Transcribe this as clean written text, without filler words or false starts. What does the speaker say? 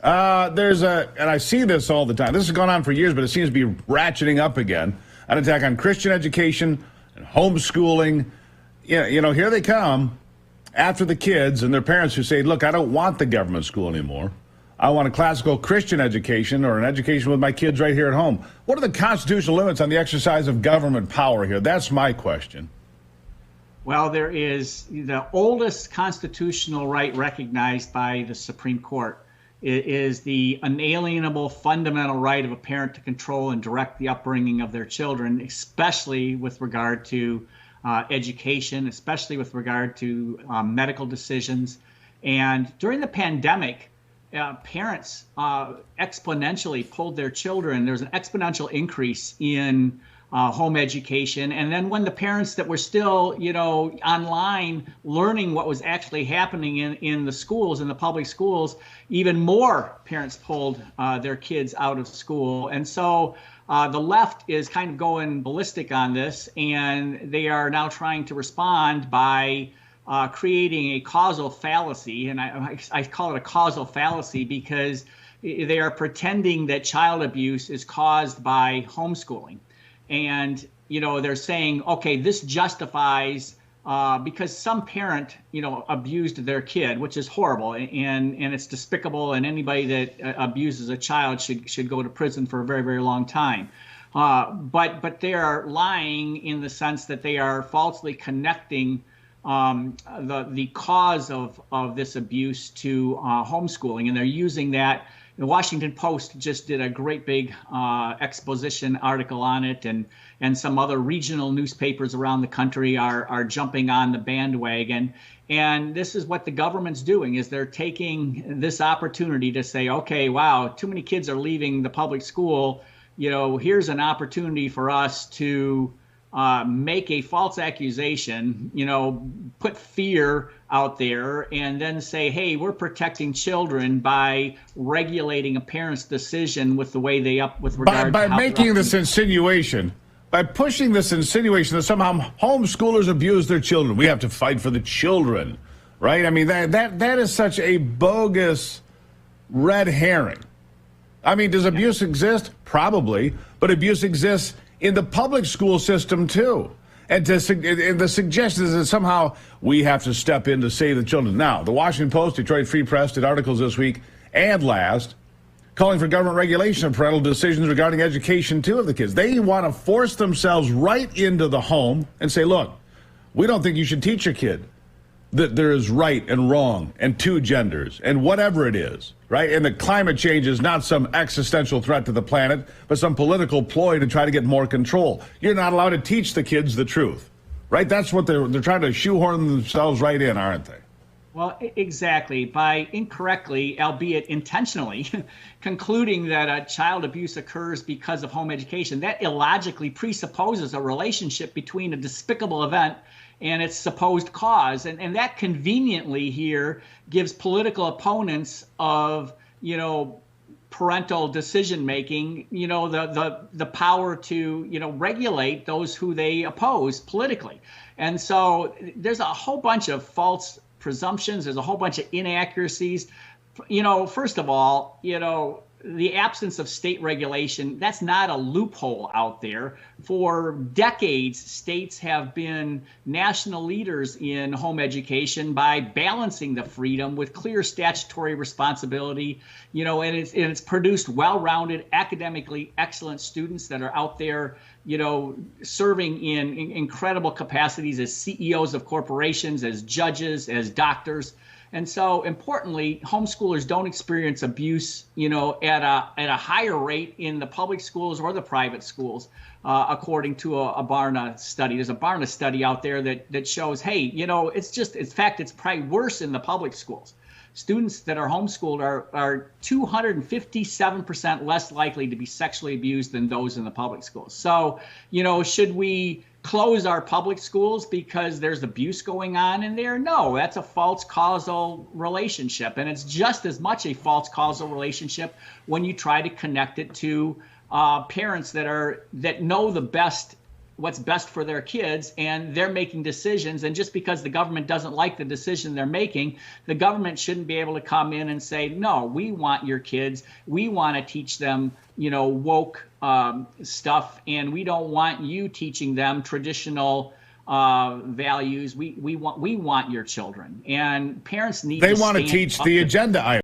And I see this all the time. This has gone on for years, but it seems to be ratcheting up again. An attack on Christian education and homeschooling. Here they come after the kids and their parents who say, look, I don't want the government school anymore. I want a classical Christian education or an education with my kids right here at home. What are the constitutional limits on the exercise of government power here? That's my question. Well, there is the oldest constitutional right recognized by the Supreme Court is the unalienable fundamental right of a parent to control and direct the upbringing of their children, especially with regard to education, especially with regard to medical decisions. And during the pandemic, parents exponentially pulled their children. There's an exponential increase in home education. And then when the parents that were still, online learning what was actually happening in the schools, in the public schools, even more parents pulled their kids out of school. And so the left is kind of going ballistic on this, and they are now trying to respond by creating a causal fallacy. And I call it a causal fallacy because they are pretending that child abuse is caused by homeschooling. And, they're saying, okay, this justifies because some parent, abused their kid, which is horrible and it's despicable. And anybody that abuses a child should go to prison for a very, very long time. But they are lying in the sense that they are falsely connecting the cause of this abuse to homeschooling. And they're using that. The Washington Post just did a great big exposition article on it, and some other regional newspapers around the country are jumping on the bandwagon. And this is what the government's doing, is they're taking this opportunity to say, okay, wow, too many kids are leaving the public school. Here's an opportunity for us to make a false accusation, put fear out there, and then say, hey, we're protecting children by regulating a parent's decision with the way they with regard by to how making this insinuation, by pushing this insinuation that somehow homeschoolers abuse their children. We have to fight for the children, right? I mean, that is such a bogus red herring. I mean, does abuse exist? Probably, but abuse exists in the public school system too. And the suggestion is that somehow we have to step in to save the children. Now, the Washington Post, Detroit Free Press did articles this week and last calling for government regulation of parental decisions regarding education too of the kids. They want to force themselves right into the home and say, look, we don't think you should teach your kid that there is right and wrong and two genders and whatever it is, right? And that climate change is not some existential threat to the planet, but some political ploy to try to get more control. You're not allowed to teach the kids the truth, right? That's what they're trying to shoehorn themselves right in, aren't they? Well, exactly. By incorrectly, albeit intentionally, concluding that a child abuse occurs because of home education, that illogically presupposes a relationship between a despicable event and its supposed cause. And that conveniently here gives political opponents of, parental decision making, the power to, regulate those who they oppose politically. And so there's a whole bunch of false presumptions. There's a whole bunch of inaccuracies. First of all, the absence of state regulation, that's not a loophole out there. For decades, states have been national leaders in home education by balancing the freedom with clear statutory responsibility, and it's produced well-rounded, academically excellent students that are out there, serving in incredible capacities as CEOs of corporations, as judges, as doctors. And so importantly, homeschoolers don't experience abuse, at a higher rate in the public schools or the private schools, according to a Barna study. There's a Barna study out there that shows, hey, in fact, it's probably worse in the public schools. Students that are homeschooled are 257% less likely to be sexually abused than those in the public schools. So, should we close our public schools because there's abuse going on in there? No, that's a false causal relationship. And it's just as much a false causal relationship when you try to connect it to parents that know the best what's best for their kids, and they're making decisions. And just because the government doesn't like the decision they're making, the government shouldn't be able to come in and say, no, we want your kids. We want to teach them, woke stuff, and we don't want you teaching them traditional values. We want your children, and parents need. They want to teach the agenda item.